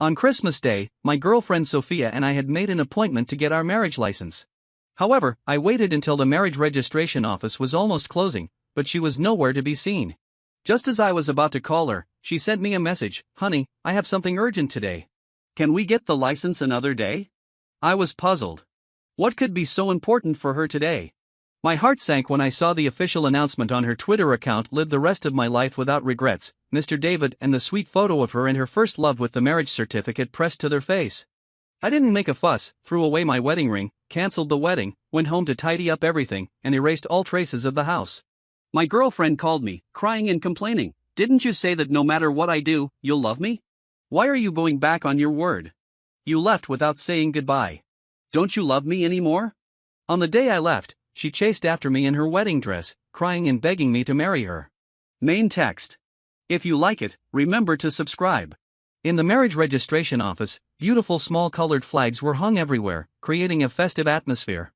On Christmas Day, my girlfriend Sophia and I had made an appointment to get our marriage license. However, I waited until the marriage registration office was almost closing, but she was nowhere to be seen. Just as I was about to call her, she sent me a message: "Honey, I have something urgent today. Can we get the license another day?" I was puzzled. What could be so important for her today? My heart sank when I saw the official announcement on her Twitter account: "Live the rest of my life without regrets, Mr. David," and the sweet photo of her and her first love with the marriage certificate pressed to their face. I didn't make a fuss, threw away my wedding ring, cancelled the wedding, went home to tidy up everything, and erased all traces of the house. My girlfriend called me, crying and complaining. "Didn't you say that no matter what I do, you'll love me? Why are you going back on your word? You left without saying goodbye. Don't you love me anymore?" On the day I left, she chased after me in her wedding dress, crying and begging me to marry her. Main text. If you like it, remember to subscribe. In the marriage registration office, beautiful small colored flags were hung everywhere, creating a festive atmosphere.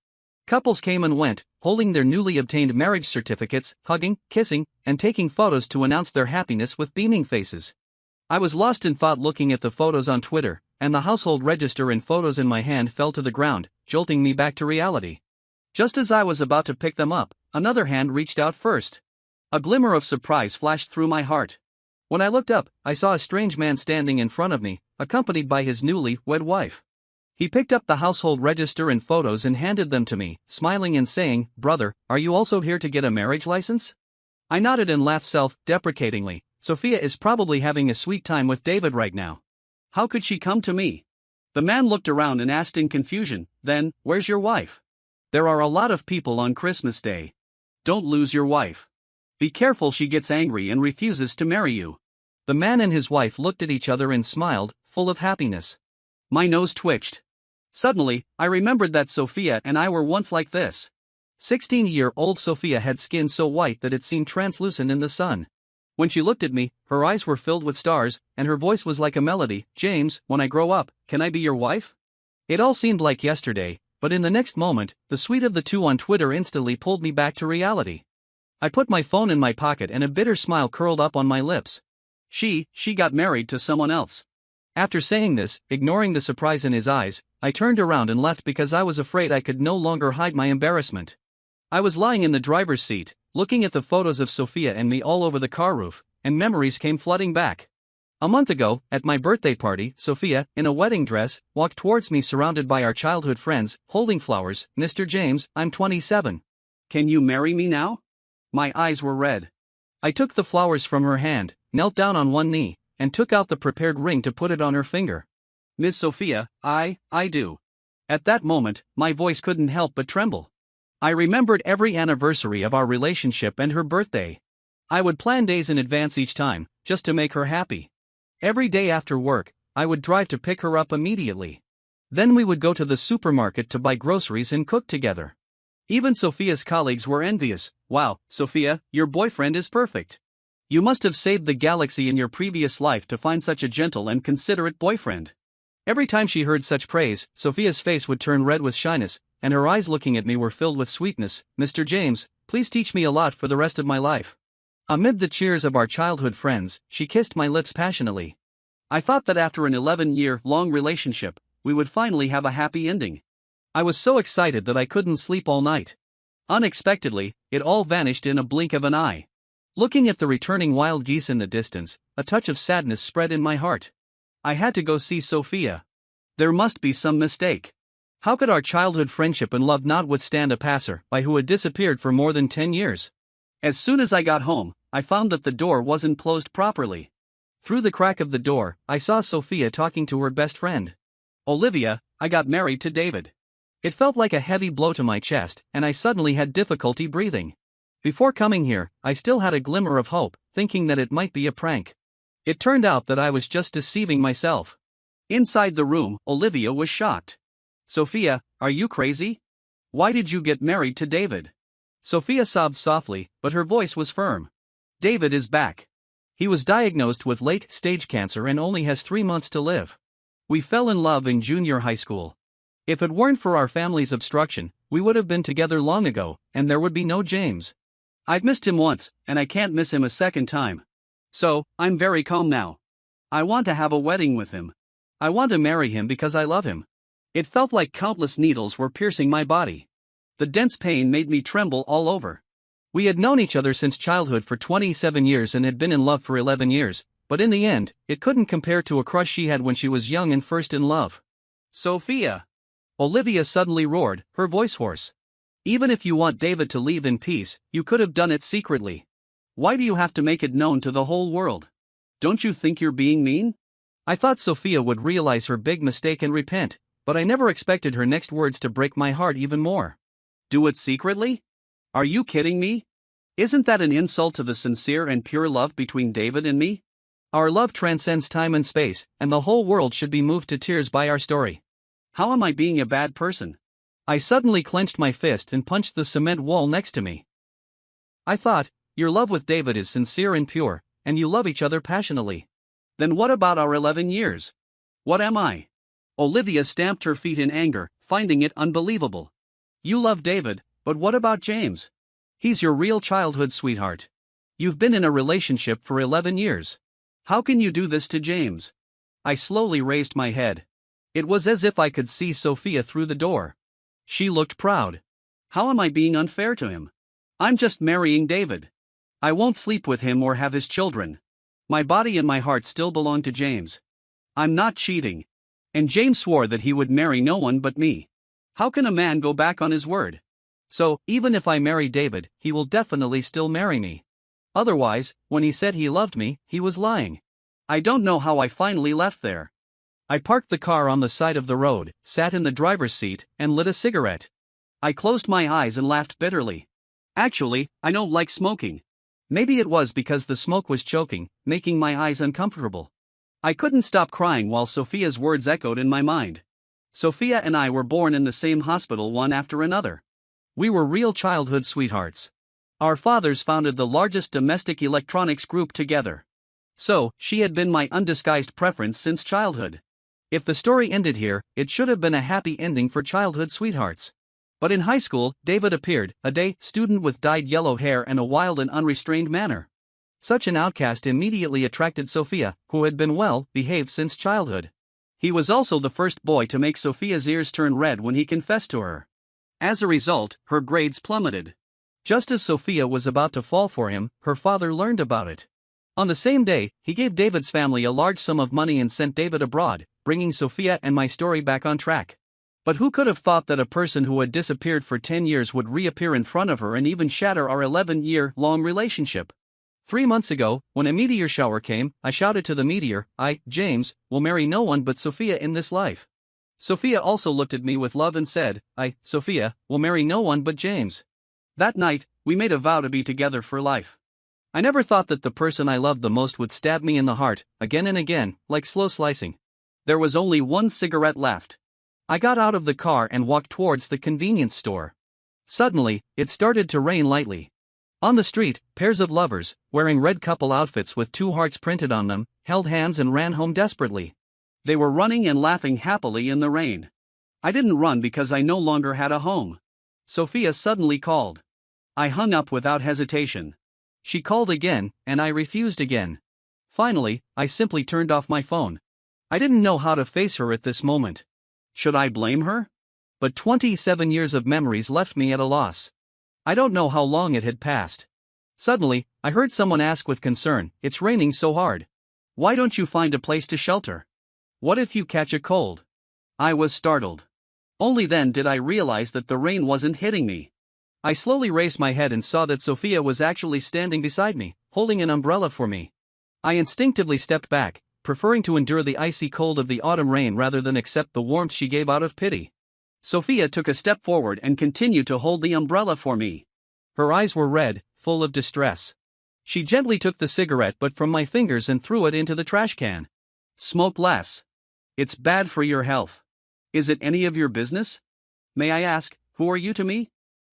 Couples came and went, holding their newly obtained marriage certificates, hugging, kissing, and taking photos to announce their happiness with beaming faces. I was lost in thought looking at the photos on Twitter, and the household register and photos in my hand fell to the ground, jolting me back to reality. Just as I was about to pick them up, another hand reached out first. A glimmer of surprise flashed through my heart. When I looked up, I saw a strange man standing in front of me, accompanied by his newly wed wife. He picked up the household register and photos and handed them to me, smiling and saying, "Brother, are you also here to get a marriage license?" I nodded and laughed self-deprecatingly. Sophia is probably having a sweet time with David right now. How could she come to me? The man looked around and asked in confusion, "Then, where's your wife? There are a lot of people on Christmas Day. Don't lose your wife. Be careful, she gets angry and refuses to marry you." The man and his wife looked at each other and smiled, full of happiness. My nose twitched. Suddenly, I remembered that Sophia and I were once like this. 16-year-old Sophia had skin so white that it seemed translucent in the sun. When she looked at me, her eyes were filled with stars, and her voice was like a melody. "James, when I grow up, can I be your wife?" It all seemed like yesterday, but in the next moment, the sweet of the two on Twitter instantly pulled me back to reality. I put my phone in my pocket and a bitter smile curled up on my lips. She got married to someone else. After saying this, ignoring the surprise in his eyes, I turned around and left because I was afraid I could no longer hide my embarrassment. I was lying in the driver's seat, looking at the photos of Sophia and me all over the car roof, and memories came flooding back. A month ago, at my birthday party, Sophia, in a wedding dress, walked towards me surrounded by our childhood friends, holding flowers. "Mr. James, I'm 27. Can you marry me now?" My eyes were red. I took the flowers from her hand, knelt down on one knee, and took out the prepared ring to put it on her finger. "Miss Sophia, I do." At that moment, my voice couldn't help but tremble. I remembered every anniversary of our relationship and her birthday. I would plan days in advance each time, just to make her happy. Every day after work, I would drive to pick her up immediately. Then we would go to the supermarket to buy groceries and cook together. Even Sophia's colleagues were envious. "Wow, Sophia, your boyfriend is perfect. You must have saved the galaxy in your previous life to find such a gentle and considerate boyfriend." Every time she heard such praise, Sophia's face would turn red with shyness, and her eyes looking at me were filled with sweetness. "Mr. James, please teach me a lot for the rest of my life." Amid the cheers of our childhood friends, she kissed my lips passionately. I thought that after an 11-year-long relationship, we would finally have a happy ending. I was so excited that I couldn't sleep all night. Unexpectedly, it all vanished in a blink of an eye. Looking at the returning wild geese in the distance, a touch of sadness spread in my heart. I had to go see Sophia. There must be some mistake. How could our childhood friendship and love not withstand a passer-by who had disappeared for more than 10 years? As soon as I got home, I found that the door wasn't closed properly. Through the crack of the door, I saw Sophia talking to her best friend. "Olivia, I got married to David." It felt like a heavy blow to my chest, and I suddenly had difficulty breathing. Before coming here, I still had a glimmer of hope, thinking that it might be a prank. It turned out that I was just deceiving myself. Inside the room, Olivia was shocked. "Sophia, are you crazy? Why did you get married to David?" Sophia sobbed softly, but her voice was firm. "David is back. He was diagnosed with late-stage cancer and only has 3 months to live. We fell in love in junior high school. If it weren't for our family's obstruction, we would have been together long ago, and there would be no James. I've missed him once, and I can't miss him a second time. So, I'm very calm now. I want to have a wedding with him. I want to marry him because I love him. It felt like countless needles were piercing my body. The dense pain made me tremble all over. We had known each other since childhood for 27 years and had been in love for 11 years, but in the end, it couldn't compare to a crush she had when she was young and first in love. Sophia! Olivia suddenly roared, her voice hoarse. Even if you want David to leave in peace, you could have done it secretly. Why do you have to make it known to the whole world? Don't you think you're being mean? I thought Sophia would realize her big mistake and repent, but I never expected her next words to break my heart even more. Do it secretly? Are you kidding me? Isn't that an insult to the sincere and pure love between David and me? Our love transcends time and space, and the whole world should be moved to tears by our story. How am I being a bad person? I suddenly clenched my fist and punched the cement wall next to me. I thought, your love with David is sincere and pure, and you love each other passionately. Then what about our 11 years? What am I? Olivia stamped her feet in anger, finding it unbelievable. You love David, but what about James? He's your real childhood sweetheart. You've been in a relationship for 11 years. How can you do this to James? I slowly raised my head. It was as if I could see Sophia through the door. She looked proud. How am I being unfair to him? I'm just marrying David. I won't sleep with him or have his children. My body and my heart still belong to James. I'm not cheating. And James swore that he would marry no one but me. How can a man go back on his word? So, even if I marry David, he will definitely still marry me. Otherwise, when he said he loved me, he was lying. I don't know how I finally left there. I parked the car on the side of the road, sat in the driver's seat, and lit a cigarette. I closed my eyes and laughed bitterly. Actually, I don't like smoking. Maybe it was because the smoke was choking, making my eyes uncomfortable. I couldn't stop crying while Sophia's words echoed in my mind. Sophia and I were born in the same hospital one after another. We were real childhood sweethearts. Our fathers founded the largest domestic electronics group together. So, she had been my undisguised preference since childhood. If the story ended here, it should have been a happy ending for childhood sweethearts. But in high school, David appeared, a day student with dyed yellow hair and a wild and unrestrained manner. Such an outcast immediately attracted Sophia, who had been well-behaved since childhood. He was also the first boy to make Sophia's ears turn red when he confessed to her. As a result, her grades plummeted. Just as Sophia was about to fall for him, her father learned about it. On the same day, he gave David's family a large sum of money and sent David abroad, bringing Sophia and my story back on track. But who could have thought that a person who had disappeared for 10 years would reappear in front of her and even shatter our 11-year-long relationship? 3 months ago, when a meteor shower came, I shouted to the meteor, I, James, will marry no one but Sophia in this life. Sophia also looked at me with love and said, I, Sophia, will marry no one but James. That night, we made a vow to be together for life. I never thought that the person I loved the most would stab me in the heart, again and again, like slow slicing. There was only one cigarette left. I got out of the car and walked towards the convenience store. Suddenly, it started to rain lightly. On the street, pairs of lovers, wearing red couple outfits with 2 hearts printed on them, held hands and ran home desperately. They were running and laughing happily in the rain. I didn't run because I no longer had a home. Sophia suddenly called. I hung up without hesitation. She called again, and I refused again. Finally, I simply turned off my phone. I didn't know how to face her at this moment. Should I blame her? But 27 years of memories left me at a loss. I don't know how long it had passed. Suddenly, I heard someone ask with concern, it's raining so hard. Why don't you find a place to shelter? What if you catch a cold? I was startled. Only then did I realize that the rain wasn't hitting me. I slowly raised my head and saw that Sophia was actually standing beside me, holding an umbrella for me. I instinctively stepped back, preferring to endure the icy cold of the autumn rain rather than accept the warmth she gave out of pity. Sophia took a step forward and continued to hold the umbrella for me. Her eyes were red, full of distress. She gently took the cigarette butt from my fingers and threw it into the trash can. Smoke less. It's bad for your health. Is it any of your business? May I ask, who are you to me?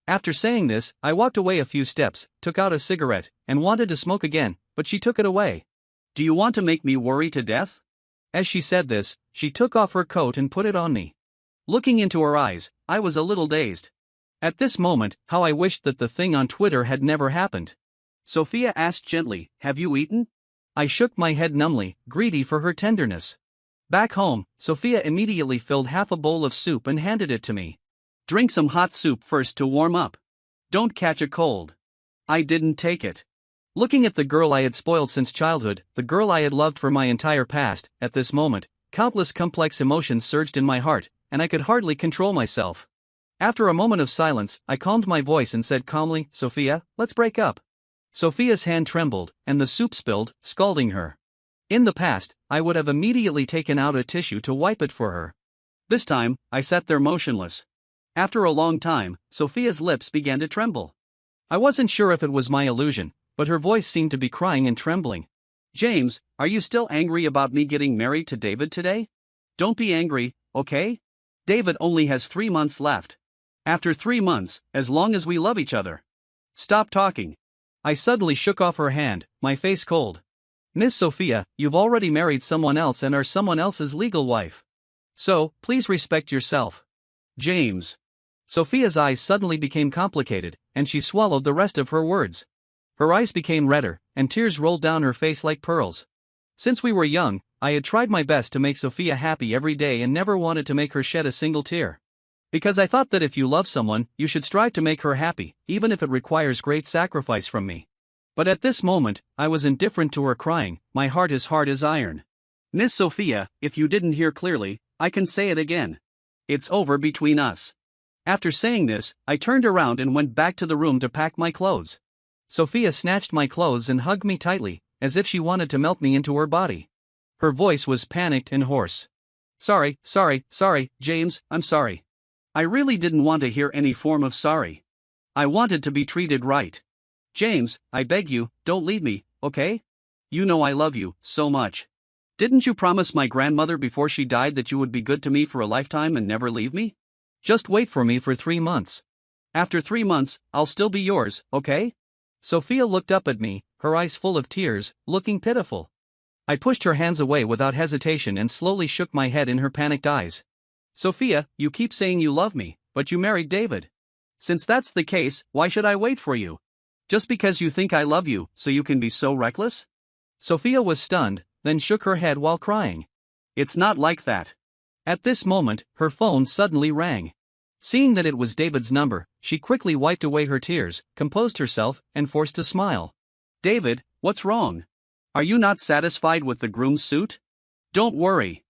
After saying this, I walked away a few steps, took out a cigarette, and wanted to smoke again, but she took it away. Do you want to make me worry to death? As she said this, she took off her coat and put it on me. Looking into her eyes, I was a little dazed. At this moment, how I wished that the thing on Twitter had never happened. Sophia asked gently, have you eaten? I shook my head numbly, greedy for her tenderness. Back home, Sophia immediately filled half a bowl of soup and handed it to me. Drink some hot soup first to warm up. Don't catch a cold. I didn't take it. Looking at the girl I had spoiled since childhood, the girl I had loved for my entire past, at this moment, countless complex emotions surged in my heart, and I could hardly control myself. After a moment of silence, I calmed my voice and said calmly, "Sophia, let's break up." Sophia's hand trembled, and the soup spilled, scalding her. In the past, I would have immediately taken out a tissue to wipe it for her. This time, I sat there motionless. After a long time, Sophia's lips began to tremble. I wasn't sure if it was my illusion, but her voice seemed to be crying and trembling. "James, are you still angry about me getting married to David today? Don't be angry, okay? David only has 3 months left. After 3 months, as long as we love each other. Stop talking." I suddenly shook off her hand, my face cold. "Miss Sophia, you've already married someone else and are someone else's legal wife. So, please respect yourself." "James." Sophia's eyes suddenly became complicated, and she swallowed the rest of her words. Her eyes became redder, and tears rolled down her face like pearls. Since we were young, I had tried my best to make Sophia happy every day and never wanted to make her shed a single tear. Because I thought that if you love someone, you should strive to make her happy, even if it requires great sacrifice from me. But at this moment, I was indifferent to her crying, my heart as hard as iron. "Miss Sophia, if you didn't hear clearly, I can say it again. It's over between us." After saying this, I turned around and went back to the room to pack my clothes. Sophia snatched my clothes and hugged me tightly, as if she wanted to melt me into her body. Her voice was panicked and hoarse. Sorry, James, I'm sorry. I really didn't want to hear any form of sorry. I wanted to be treated right. James, I beg you, don't leave me, okay? You know I love you so much. Didn't you promise my grandmother before she died that you would be good to me for a lifetime and never leave me? Just wait for me for 3 months. After 3 months, I'll still be yours, okay? Sophia looked up at me, her eyes full of tears, looking pitiful. I pushed her hands away without hesitation and slowly shook my head in her panicked eyes. Sophia, you keep saying you love me, but you married David. Since that's the case, why should I wait for you? Just because you think I love you, so you can be so reckless? Sophia was stunned, then shook her head while crying. It's not like that. At this moment, her phone suddenly rang. Seeing that it was David's number, she quickly wiped away her tears, composed herself, and forced a smile. David, what's wrong? Are you not satisfied with the groom's suit? Don't worry.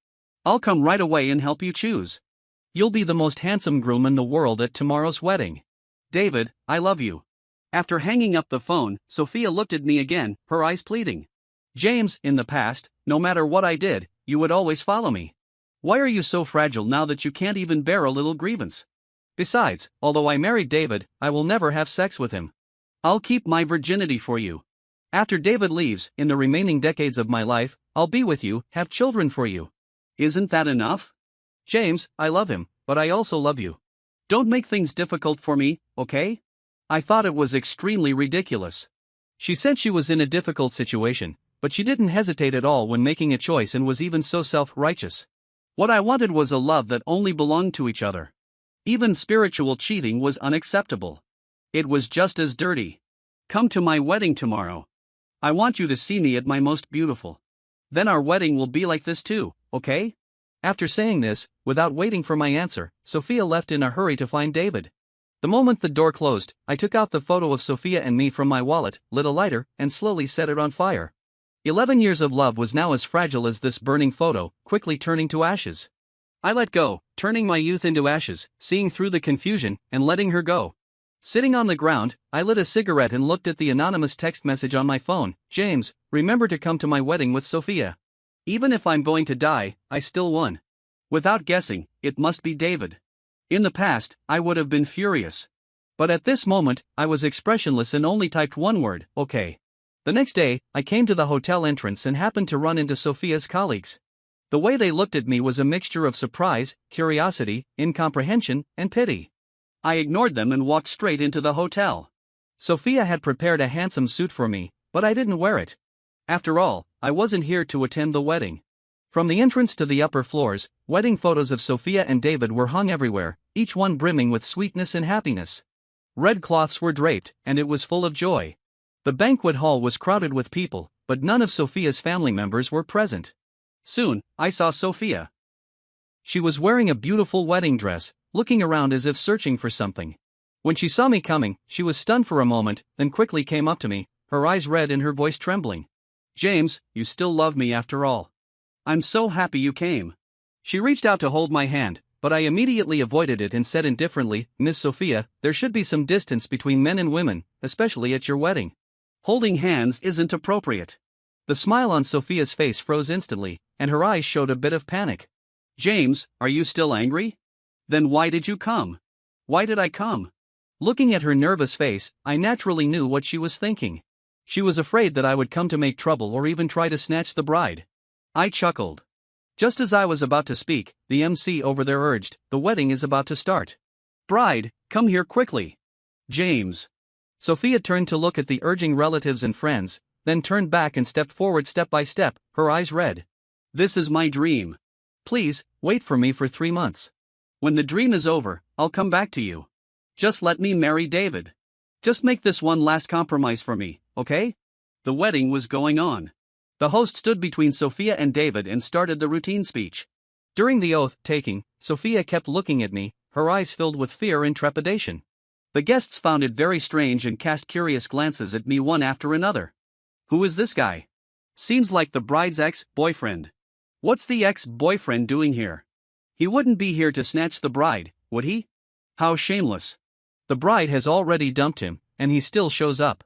I'll come right away and help you choose. You'll be the most handsome groom in the world at tomorrow's wedding. David, I love you. After hanging up the phone, Sophia looked at me again, her eyes pleading. James, in the past, no matter what I did, you would always follow me. Why are you so fragile now that you can't even bear a little grievance? Besides, although I married David, I will never have sex with him. I'll keep my virginity for you. After David leaves, in the remaining decades of my life, I'll be with you, have children for you. Isn't that enough? James, I love him, but I also love you. Don't make things difficult for me, okay? I thought it was extremely ridiculous. She said she was in a difficult situation, but she didn't hesitate at all when making a choice and was even so self-righteous. What I wanted was a love that only belonged to each other. Even spiritual cheating was unacceptable. It was just as dirty. Come to my wedding tomorrow. I want you to see me at my most beautiful. Then our wedding will be like this too, okay? After saying this, without waiting for my answer, Sophia left in a hurry to find David. The moment the door closed, I took out the photo of Sophia and me from my wallet, lit a lighter, and slowly set it on fire. 11 years of love was now as fragile as this burning photo, quickly turning to ashes. I let go, turning my youth into ashes, seeing through the confusion, and letting her go. Sitting on the ground, I lit a cigarette and looked at the anonymous text message on my phone. James, remember to come to my wedding with Sophia. Even if I'm going to die, I still won. Without guessing, it must be David. In the past, I would have been furious. But at this moment, I was expressionless and only typed one word, okay. The next day, I came to the hotel entrance and happened to run into Sophia's colleagues. The way they looked at me was a mixture of surprise, curiosity, incomprehension, and pity. I ignored them and walked straight into the hotel. Sophia had prepared a handsome suit for me, but I didn't wear it. After all, I wasn't here to attend the wedding. From the entrance to the upper floors, wedding photos of Sophia and David were hung everywhere, each one brimming with sweetness and happiness. Red cloths were draped, and it was full of joy. The banquet hall was crowded with people, but none of Sophia's family members were present. Soon, I saw Sophia. She was wearing a beautiful wedding dress, looking around as if searching for something. When she saw me coming, she was stunned for a moment, then quickly came up to me, her eyes red and her voice trembling. "James, you still love me after all. I'm so happy you came." She reached out to hold my hand, but I immediately avoided it and said indifferently, "Miss Sophia, there should be some distance between men and women, especially at your wedding. Holding hands isn't appropriate." The smile on Sophia's face froze instantly, and her eyes showed a bit of panic. "James, are you still angry? Then why did you come?" "Why did I come?" Looking at her nervous face, I naturally knew what she was thinking. She was afraid that I would come to make trouble or even try to snatch the bride. I chuckled. Just as I was about to speak, the MC over there urged, "The wedding is about to start. Bride, come here quickly." "James." Sophia turned to look at the urging relatives and friends, then turned back and stepped forward step by step, her eyes red. "This is my dream. Please, wait for me for 3 months. When the dream is over, I'll come back to you. Just let me marry David. Just make this one last compromise for me, okay?" The wedding was going on. The host stood between Sophia and David and started the routine speech. During the oath-taking, Sophia kept looking at me, her eyes filled with fear and trepidation. The guests found it very strange and cast curious glances at me one after another. "Who is this guy? Seems like the bride's ex-boyfriend. What's the ex-boyfriend doing here? He wouldn't be here to snatch the bride, would he? How shameless. The bride has already dumped him, and he still shows up."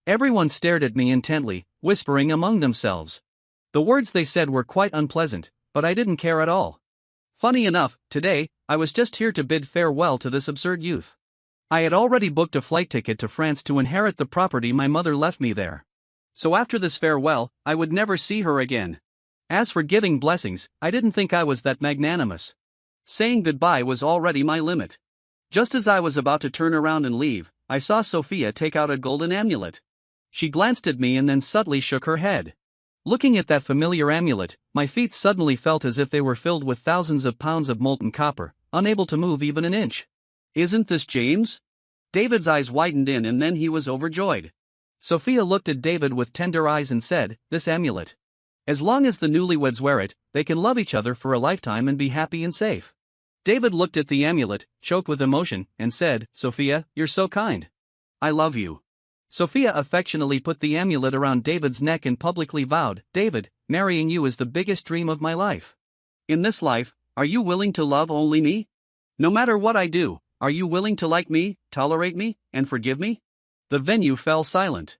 Everyone stared at me intently, whispering among themselves. The words they said were quite unpleasant, but I didn't care at all. Funny enough, today, I was just here to bid farewell to this absurd youth. I had already booked a flight ticket to France to inherit the property my mother left me there. So after this farewell, I would never see her again. As for giving blessings, I didn't think I was that magnanimous. Saying goodbye was already my limit. Just as I was about to turn around and leave, I saw Sophia take out a golden amulet. She glanced at me and then subtly shook her head. Looking at that familiar amulet, my feet suddenly felt as if they were filled with thousands of pounds of molten copper, unable to move even an inch. "Isn't this James?" David's eyes widened in and then he was overjoyed. Sophia looked at David with tender eyes and said, "This amulet. As long as the newlyweds wear it, they can love each other for a lifetime and be happy and safe." David looked at the amulet, choked with emotion, and said, "Sophia, you're so kind. I love you." Sophia affectionately put the amulet around David's neck and publicly vowed, "David, marrying you is the biggest dream of my life. In this life, are you willing to love only me? No matter what I do, are you willing to like me, tolerate me, and forgive me?" The venue fell silent.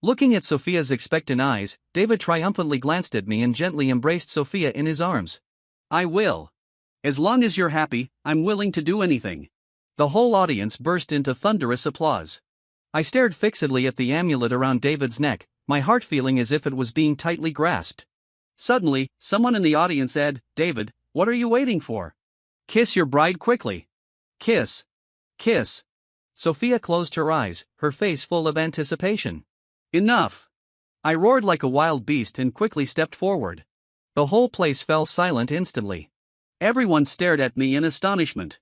Looking at Sophia's expectant eyes, David triumphantly glanced at me and gently embraced Sophia in his arms. "I will. As long as you're happy, I'm willing to do anything." The whole audience burst into thunderous applause. I stared fixedly at the amulet around David's neck, my heart feeling as if it was being tightly grasped. Suddenly, someone in the audience said, "David, what are you waiting for? Kiss your bride quickly. Kiss. Kiss." Sophia closed her eyes, her face full of anticipation. "Enough!" I roared like a wild beast and quickly stepped forward. The whole place fell silent instantly. Everyone stared at me in astonishment.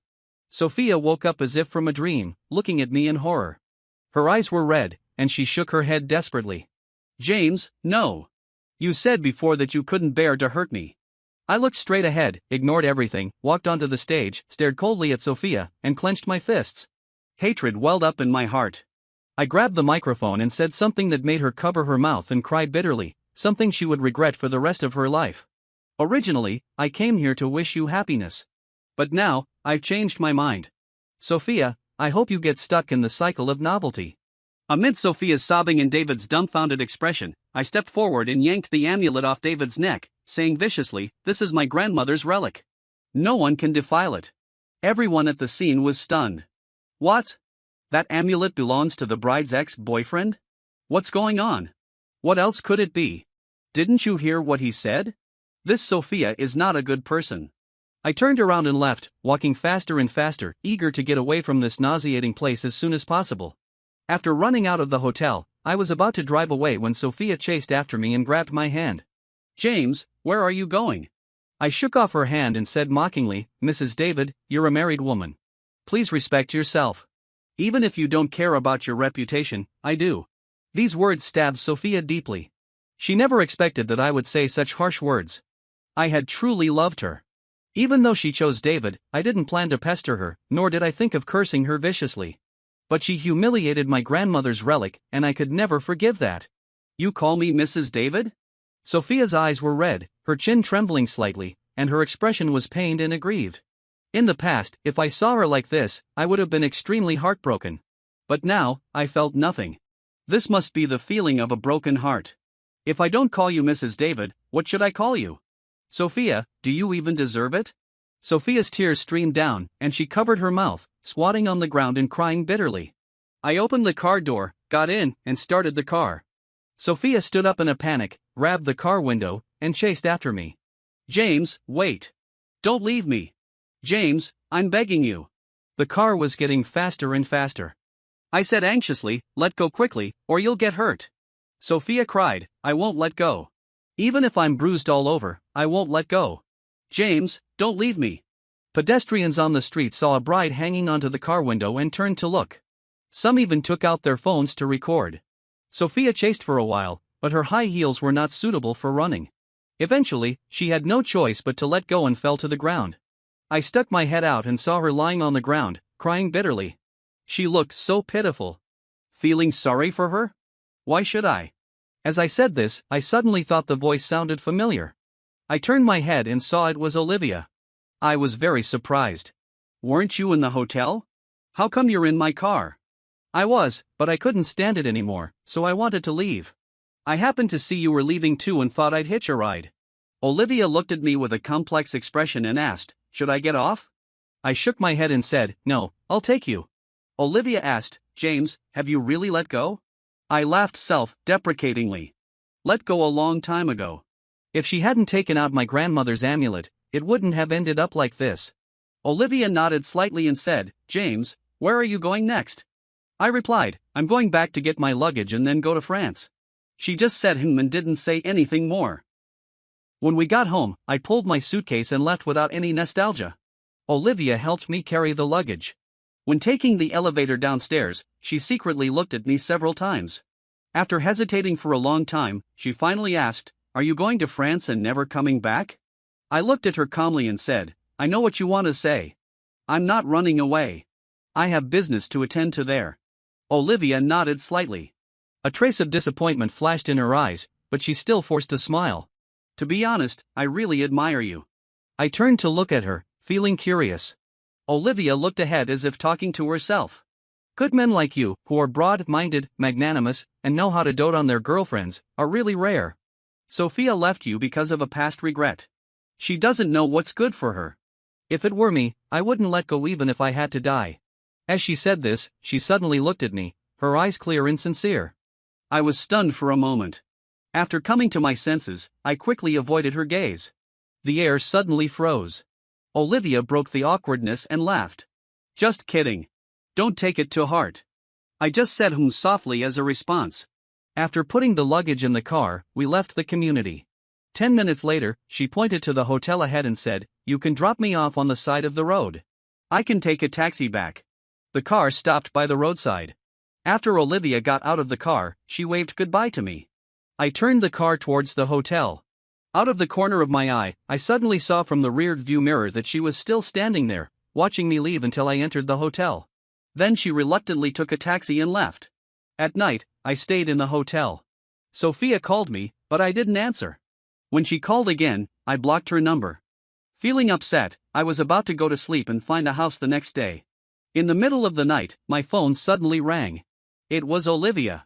Sophia woke up as if from a dream, looking at me in horror. Her eyes were red, and she shook her head desperately. "James, no. You said before that you couldn't bear to hurt me." I looked straight ahead, ignored everything, walked onto the stage, stared coldly at Sophia, and clenched my fists. Hatred welled up in my heart. I grabbed the microphone and said something that made her cover her mouth and cry bitterly, something she would regret for the rest of her life. "Originally, I came here to wish you happiness. But now, I've changed my mind. Sophia, I hope you get stuck in the cycle of novelty." Amid Sophia's sobbing and David's dumbfounded expression, I stepped forward and yanked the amulet off David's neck, saying viciously, "This is my grandmother's relic. No one can defile it." Everyone at the scene was stunned. "What? That amulet belongs to the bride's ex-boyfriend? What's going on? What else could it be? Didn't you hear what he said? This Sophia is not a good person." I turned around and left, walking faster and faster, eager to get away from this nauseating place as soon as possible. After running out of the hotel, I was about to drive away when Sophia chased after me and grabbed my hand. "James, where are you going?" I shook off her hand and said mockingly, "Mrs. David, you're a married woman. Please respect yourself. Even if you don't care about your reputation, I do." These words stabbed Sophia deeply. She never expected that I would say such harsh words. I had truly loved her. Even though she chose David, I didn't plan to pester her, nor did I think of cursing her viciously. But she humiliated my grandmother's relic, and I could never forgive that. You call me Mrs. David? Sophia's eyes were red, her chin trembling slightly, and her expression was pained and aggrieved. In the past, if I saw her like this, I would have been extremely heartbroken. But now, I felt nothing. This must be the feeling of a broken heart. If I don't call you Mrs. David, what should I call you? Sophia, do you even deserve it? Sophia's tears streamed down, and she covered her mouth, squatting on the ground and crying bitterly. I opened the car door, got in, and started the car. Sophia stood up in a panic, grabbed the car window, and chased after me. James, wait. Don't leave me. James, I'm begging you. The car was getting faster and faster. I said anxiously, let go quickly, or you'll get hurt. Sophia cried, I won't let go. Even if I'm bruised all over, I won't let go. James, don't leave me. Pedestrians on the street saw a bride hanging onto the car window and turned to look. Some even took out their phones to record. Sophia chased for a while, but her high heels were not suitable for running. Eventually, she had no choice but to let go and fell to the ground. I stuck my head out and saw her lying on the ground, crying bitterly. She looked so pitiful. Feeling sorry for her? Why should I? As I said this, I suddenly thought the voice sounded familiar. I turned my head and saw it was Olivia. I was very surprised. Weren't you in the hotel? How come you're in my car? I was, but I couldn't stand it anymore, so I wanted to leave. I happened to see you were leaving too and thought I'd hitch a ride. Olivia looked at me with a complex expression and asked, should I get off? I shook my head and said, no, I'll take you. Olivia asked, James, have you really let go? I laughed self-deprecatingly. Let go a long time ago. If she hadn't taken out my grandmother's amulet, it wouldn't have ended up like this. Olivia nodded slightly and said, James, where are you going next? I replied, I'm going back to get my luggage and then go to France. She just said and didn't say anything more. When we got home, I pulled my suitcase and left without any nostalgia. Olivia helped me carry the luggage. When taking the elevator downstairs, she secretly looked at me several times. After hesitating for a long time, she finally asked, are you going to France and never coming back? I looked at her calmly and said, I know what you want to say. I'm not running away. I have business to attend to there. Olivia nodded slightly. A trace of disappointment flashed in her eyes, but she still forced a smile. To be honest, I really admire you. I turned to look at her, feeling curious. Olivia looked ahead as if talking to herself. Good men like you, who are broad-minded, magnanimous, and know how to dote on their girlfriends, are really rare. Sophia left you because of a past regret. She doesn't know what's good for her. If it were me, I wouldn't let go even if I had to die. As she said this, she suddenly looked at me, her eyes clear and sincere. I was stunned for a moment. After coming to my senses, I quickly avoided her gaze. The air suddenly froze. Olivia broke the awkwardness and laughed. Just kidding. Don't take it to heart. I just said softly as a response. After putting the luggage in the car, we left the community. 10 minutes later, she pointed to the hotel ahead and said, you can drop me off on the side of the road. I can take a taxi back. The car stopped by the roadside. After Olivia got out of the car, she waved goodbye to me. I turned the car towards the hotel. Out of the corner of my eye, I suddenly saw from the rear view mirror that she was still standing there, watching me leave until I entered the hotel. Then she reluctantly took a taxi and left. At night, I stayed in the hotel. Sophia called me, but I didn't answer. When she called again, I blocked her number. Feeling upset, I was about to go to sleep and find a house the next day. In the middle of the night, my phone suddenly rang. It was Olivia.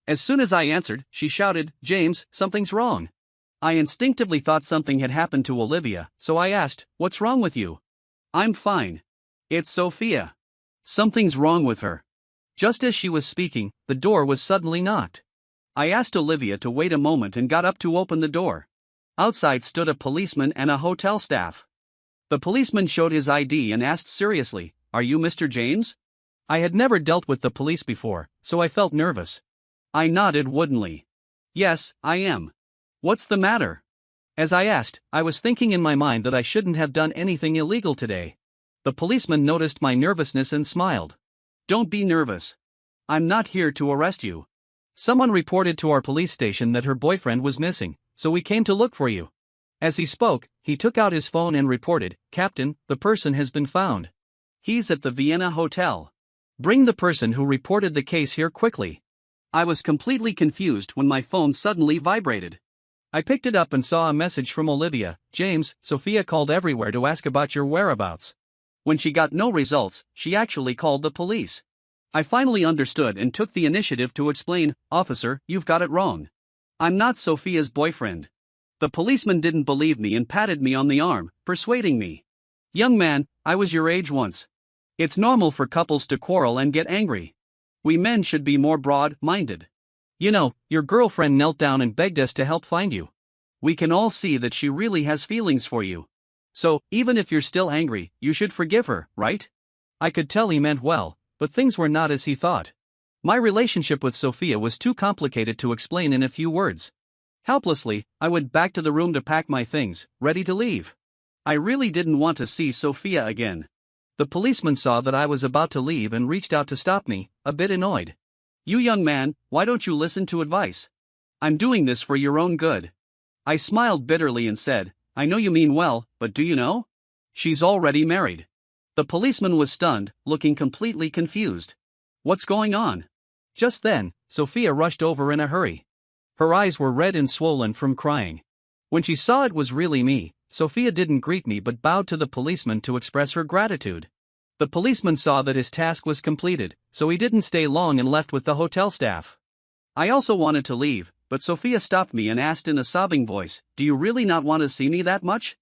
As soon as I answered, she shouted, James, something's wrong. I instinctively thought something had happened to Olivia, so I asked, what's wrong with you? I'm fine. It's Sophia. Something's wrong with her. Just as she was speaking, the door was suddenly knocked. I asked Olivia to wait a moment and got up to open the door. Outside stood a policeman and a hotel staff. The policeman showed his ID and asked seriously, are you Mr. James? I had never dealt with the police before, so I felt nervous. I nodded woodenly. Yes, I am. What's the matter? As I asked, I was thinking in my mind that I shouldn't have done anything illegal today. The policeman noticed my nervousness and smiled. Don't be nervous. I'm not here to arrest you. Someone reported to our police station that her boyfriend was missing, so we came to look for you. As he spoke, he took out his phone and reported, "Captain, the person has been found. He's at the Vienna hotel. Bring the person who reported the case here quickly." I was completely confused when my phone suddenly vibrated. I picked it up and saw a message from Olivia. "James, Sophia called everywhere to ask about your whereabouts. When she got no results, she actually called the police." I finally understood and took the initiative to explain, "Officer, you've got it wrong. I'm not Sophia's boyfriend." The policeman didn't believe me and patted me on the arm, persuading me. "Young man, I was your age once. It's normal for couples to quarrel and get angry. We men should be more broad-minded. You know, your girlfriend knelt down and begged us to help find you. We can all see that she really has feelings for you. So, even if you're still angry, you should forgive her, right?" I could tell he meant well, but things were not as he thought. My relationship with Sophia was too complicated to explain in a few words. Helplessly, I went back to the room to pack my things, ready to leave. I really didn't want to see Sophia again. The policeman saw that I was about to leave and reached out to stop me, a bit annoyed. "You young man, why don't you listen to advice? I'm doing this for your own good." I smiled bitterly and said, "I know you mean well, but do you know? She's already married." The policeman was stunned, looking completely confused. "What's going on?" Just then, Sophia rushed over in a hurry. Her eyes were red and swollen from crying. When she saw it was really me, Sophia didn't greet me but bowed to the policeman to express her gratitude. The policeman saw that his task was completed, so he didn't stay long and left with the hotel staff. I also wanted to leave, but Sophia stopped me and asked in a sobbing voice, "Do you really not want to see me that much?"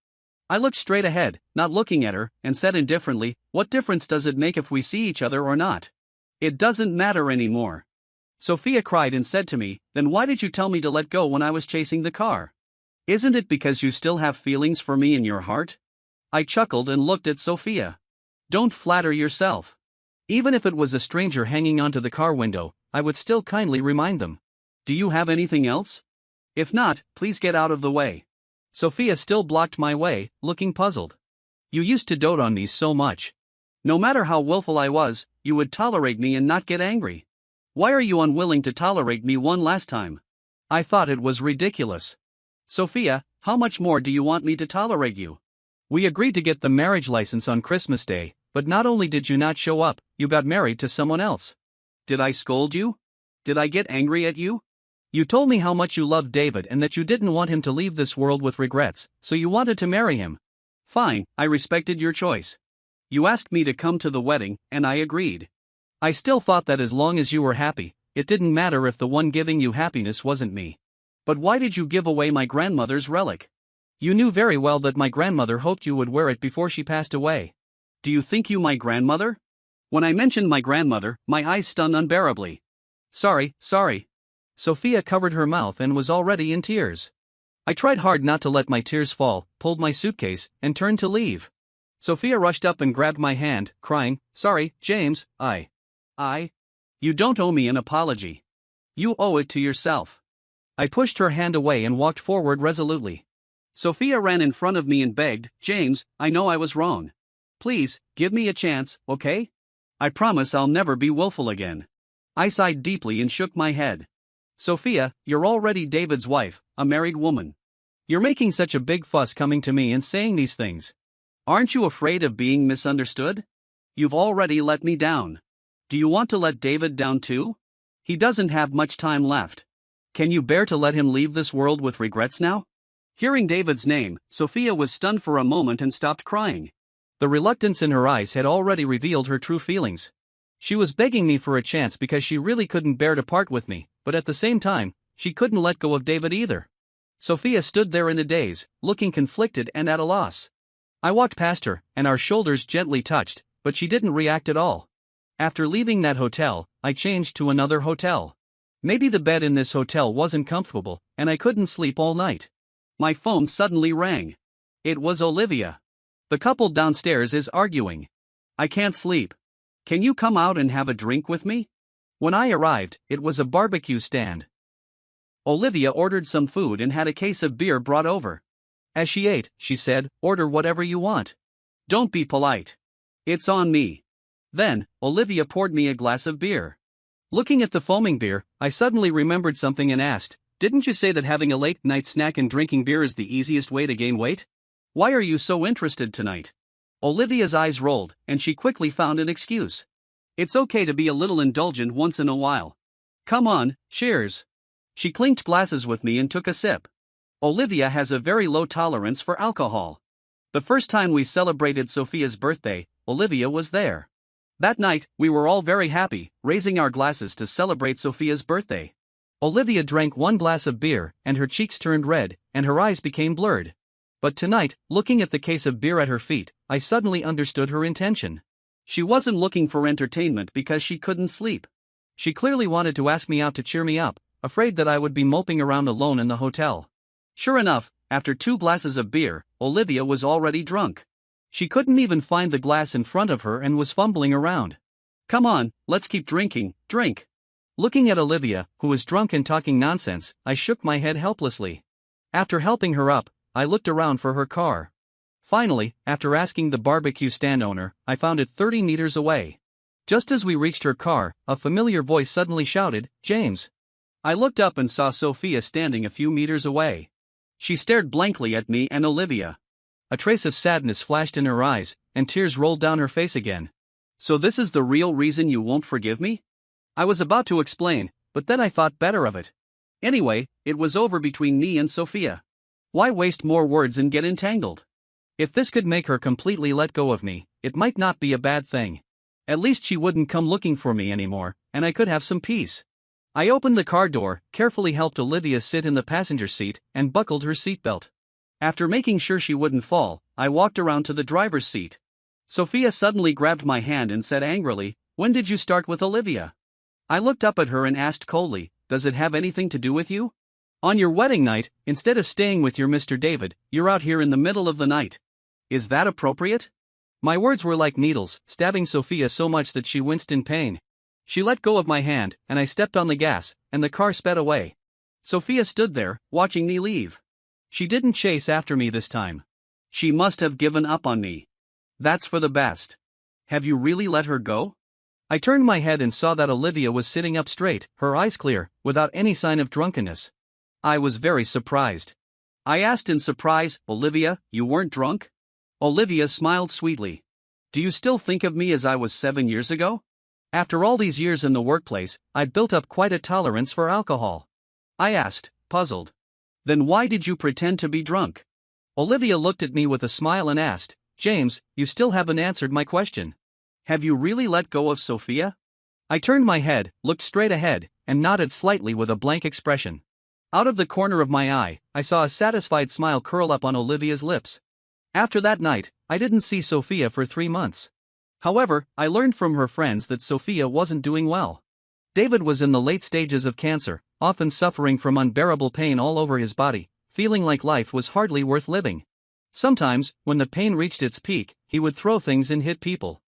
I looked straight ahead, not looking at her, and said indifferently, "What difference does it make if we see each other or not? It doesn't matter anymore." Sophia cried and said to me, "Then why did you tell me to let go when I was chasing the car? Isn't it because you still have feelings for me in your heart?" I chuckled and looked at Sophia. "Don't flatter yourself. Even if it was a stranger hanging onto the car window, I would still kindly remind them. Do you have anything else? If not, please get out of the way." Sophia still blocked my way, looking puzzled. "You used to dote on me so much. No matter how willful I was, you would tolerate me and not get angry. Why are you unwilling to tolerate me one last time?" I thought it was ridiculous. "Sophia, how much more do you want me to tolerate you? We agreed to get the marriage license on Christmas Day, but not only did you not show up, you got married to someone else. Did I scold you? Did I get angry at you? You told me how much you loved David and that you didn't want him to leave this world with regrets, so you wanted to marry him. Fine, I respected your choice. You asked me to come to the wedding, and I agreed. I still thought that as long as you were happy, it didn't matter if the one giving you happiness wasn't me. But why did you give away my grandmother's relic? You knew very well that my grandmother hoped you would wear it before she passed away. Do you think you my grandmother?" When I mentioned my grandmother, my eyes stung unbearably. Sorry. Sophia covered her mouth and was already in tears. I tried hard not to let my tears fall, pulled my suitcase, and turned to leave. Sophia rushed up and grabbed my hand, crying, "Sorry, James, You don't owe me an apology. You owe it to yourself." I pushed her hand away and walked forward resolutely. Sophia ran in front of me and begged, "James, I know I was wrong. Please, give me a chance, okay? I promise I'll never be willful again." I sighed deeply and shook my head. "Sophia, you're already David's wife, a married woman. You're making such a big fuss coming to me and saying these things. Aren't you afraid of being misunderstood? You've already let me down. Do you want to let David down too? He doesn't have much time left. Can you bear to let him leave this world with regrets now?" Hearing David's name, Sophia was stunned for a moment and stopped crying. The reluctance in her eyes had already revealed her true feelings. She was begging me for a chance because she really couldn't bear to part with me, but at the same time, she couldn't let go of David either. Sophia stood there in a daze, looking conflicted and at a loss. I walked past her, and our shoulders gently touched, but she didn't react at all. After leaving that hotel, I changed to another hotel. Maybe the bed in this hotel wasn't comfortable, and I couldn't sleep all night. My phone suddenly rang. It was Olivia. "The couple downstairs is arguing. I can't sleep. Can you come out and have a drink with me?" When I arrived, it was a barbecue stand. Olivia ordered some food and had a case of beer brought over. As she ate, she said, "Order whatever you want. Don't be polite. It's on me." Then, Olivia poured me a glass of beer. Looking at the foaming beer, I suddenly remembered something and asked, Didn't you say that having a late-night snack and drinking beer is the easiest way to gain weight? Why are you so interested tonight? Olivia's eyes rolled, and she quickly found an excuse. It's okay to be a little indulgent once in a while. Come on, cheers. She clinked glasses with me and took a sip. Olivia has a very low tolerance for alcohol. The first time we celebrated Sophia's birthday, Olivia was there. That night, we were all very happy, raising our glasses to celebrate Sophia's birthday. Olivia drank one glass of beer, and her cheeks turned red, and her eyes became blurred. But tonight, looking at the case of beer at her feet, I suddenly understood her intention. She wasn't looking for entertainment because she couldn't sleep. She clearly wanted to ask me out to cheer me up, afraid that I would be moping around alone in the hotel. Sure enough, after 2 glasses of beer, Olivia was already drunk. She couldn't even find the glass in front of her and was fumbling around. Come on, let's keep drinking, drink. Looking at Olivia, who was drunk and talking nonsense, I shook my head helplessly. After helping her up, I looked around for her car. Finally, after asking the barbecue stand owner, I found it 30 meters away. Just as we reached her car, a familiar voice suddenly shouted, "James." I looked up and saw Sophia standing a few meters away. She stared blankly at me and Olivia. A trace of sadness flashed in her eyes, and tears rolled down her face again. So this is the real reason you won't forgive me? I was about to explain, but then I thought better of it. Anyway, it was over between me and Sophia. Why waste more words and get entangled? If this could make her completely let go of me, it might not be a bad thing. At least she wouldn't come looking for me anymore, and I could have some peace. I opened the car door, carefully helped Olivia sit in the passenger seat, and buckled her seatbelt. After making sure she wouldn't fall, I walked around to the driver's seat. Sophia suddenly grabbed my hand and said angrily, "When did you start with Olivia?" I looked up at her and asked coldly, "Does it have anything to do with you? On your wedding night, instead of staying with your Mr. David, you're out here in the middle of the night. Is that appropriate?" My words were like needles, stabbing Sophia so much that she winced in pain. She let go of my hand, and I stepped on the gas, and the car sped away. Sophia stood there, watching me leave. She didn't chase after me this time. She must have given up on me. That's for the best. Have you really let her go? I turned my head and saw that Olivia was sitting up straight, her eyes clear, without any sign of drunkenness. I was very surprised. I asked in surprise, "Olivia, you weren't drunk?" Olivia smiled sweetly. "Do you still think of me as I was 7 years ago?" After all these years in the workplace, I'd built up quite a tolerance for alcohol. I asked, puzzled. "Then why did you pretend to be drunk?" Olivia looked at me with a smile and asked, "James, you still haven't answered my question. Have you really let go of Sophia?" I turned my head, looked straight ahead, and nodded slightly with a blank expression. Out of the corner of my eye, I saw a satisfied smile curl up on Olivia's lips. After that night, I didn't see Sophia for 3 months. However, I learned from her friends that Sophia wasn't doing well. David was in the late stages of cancer, often suffering from unbearable pain all over his body, feeling like life was hardly worth living. Sometimes, when the pain reached its peak, he would throw things and hit people.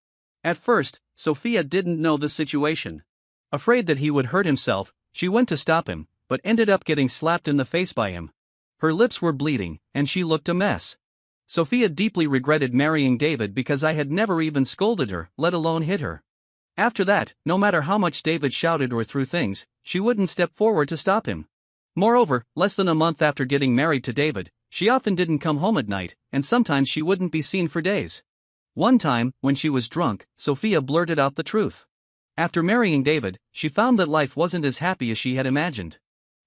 At first, Sophia didn't know the situation. Afraid that he would hurt himself, she went to stop him, but ended up getting slapped in the face by him. Her lips were bleeding, and she looked a mess. Sophia deeply regretted marrying David because I had never even scolded her, let alone hit her. After that, no matter how much David shouted or threw things, she wouldn't step forward to stop him. Moreover, less than a month after getting married to David, she often didn't come home at night, and sometimes she wouldn't be seen for days. One time, when she was drunk, Sophia blurted out the truth. After marrying David, she found that life wasn't as happy as she had imagined.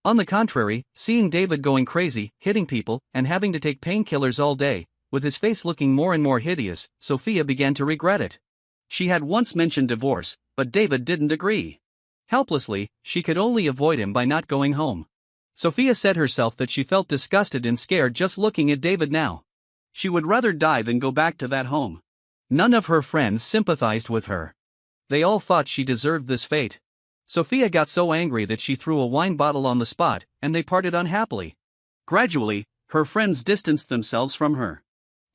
On the contrary, seeing David going crazy, hitting people, and having to take painkillers all day, with his face looking more and more hideous, Sophia began to regret it. She had once mentioned divorce, but David didn't agree. Helplessly, she could only avoid him by not going home. Sophia said herself that she felt disgusted and scared just looking at David now. She would rather die than go back to that home. None of her friends sympathized with her. They all thought she deserved this fate. Sophia got so angry that she threw a wine bottle on the spot, and they parted unhappily. Gradually, her friends distanced themselves from her.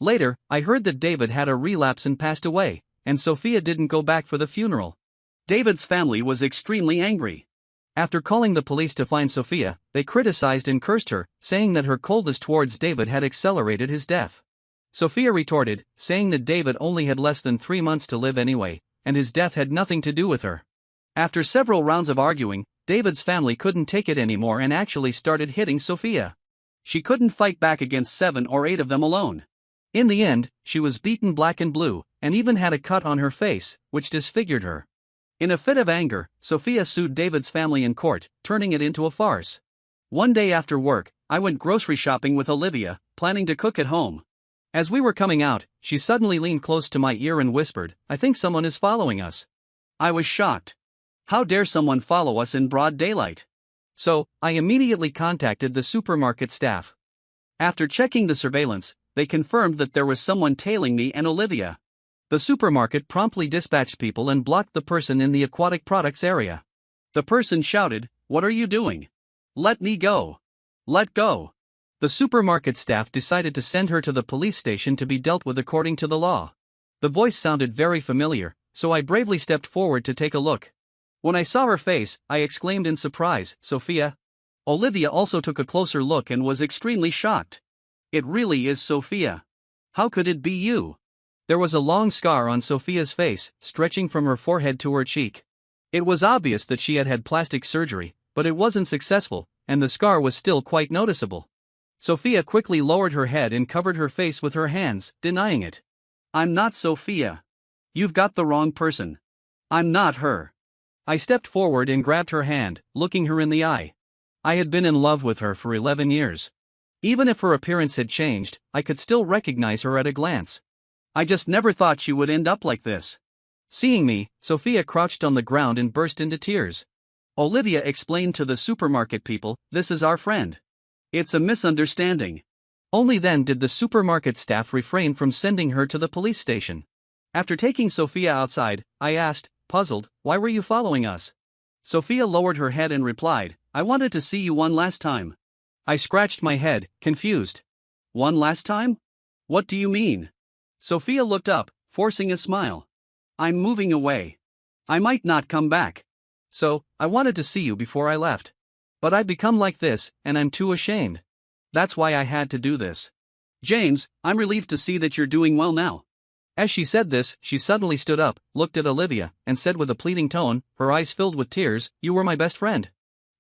Later, I heard that David had a relapse and passed away, and Sophia didn't go back for the funeral. David's family was extremely angry. After calling the police to find Sophia, they criticized and cursed her, saying that her coldness towards David had accelerated his death. Sophia retorted, saying that David only had less than 3 months to live anyway, and his death had nothing to do with her. After several rounds of arguing, David's family couldn't take it anymore and actually started hitting Sophia. She couldn't fight back against 7 or 8 of them alone. In the end, she was beaten black and blue, and even had a cut on her face, which disfigured her. In a fit of anger, Sophia sued David's family in court, turning it into a farce. One day after work, I went grocery shopping with Olivia, planning to cook at home. As we were coming out, she suddenly leaned close to my ear and whispered, "I think someone is following us." I was shocked. How dare someone follow us in broad daylight? So, I immediately contacted the supermarket staff. After checking the surveillance, they confirmed that there was someone tailing me and Olivia. The supermarket promptly dispatched people and blocked the person in the aquatic products area. The person shouted, "What are you doing? Let me go. Let go." The supermarket staff decided to send her to the police station to be dealt with according to the law. The voice sounded very familiar, so I bravely stepped forward to take a look. When I saw her face, I exclaimed in surprise, "Sophia?" Olivia also took a closer look and was extremely shocked. "It really is Sophia. How could it be you?" There was a long scar on Sophia's face, stretching from her forehead to her cheek. It was obvious that she had had plastic surgery, but it wasn't successful, and the scar was still quite noticeable. Sophia quickly lowered her head and covered her face with her hands, denying it. "I'm not Sophia. You've got the wrong person. I'm not her." I stepped forward and grabbed her hand, looking her in the eye. I had been in love with her for 11 years. Even if her appearance had changed, I could still recognize her at a glance. I just never thought she would end up like this. Seeing me, Sophia crouched on the ground and burst into tears. Olivia explained to the supermarket people, "This is our friend. It's a misunderstanding." Only then did the supermarket staff refrain from sending her to the police station. After taking Sophia outside, I asked, puzzled, "Why were you following us?" Sophia lowered her head and replied, "I wanted to see you one last time." I scratched my head, confused. "One last time? What do you mean?" Sophia looked up, forcing a smile. "I'm moving away. I might not come back. So, I wanted to see you before I left. But I've become like this, and I'm too ashamed. That's why I had to do this. James, I'm relieved to see that you're doing well now." As she said this, she suddenly stood up, looked at Olivia, and said with a pleading tone, her eyes filled with tears, "You were my best friend.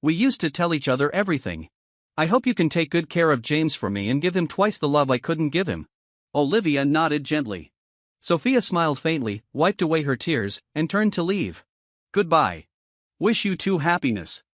We used to tell each other everything. I hope you can take good care of James for me and give him twice the love I couldn't give him." Olivia nodded gently. Sophia smiled faintly, wiped away her tears, and turned to leave. "Goodbye. Wish you two happiness."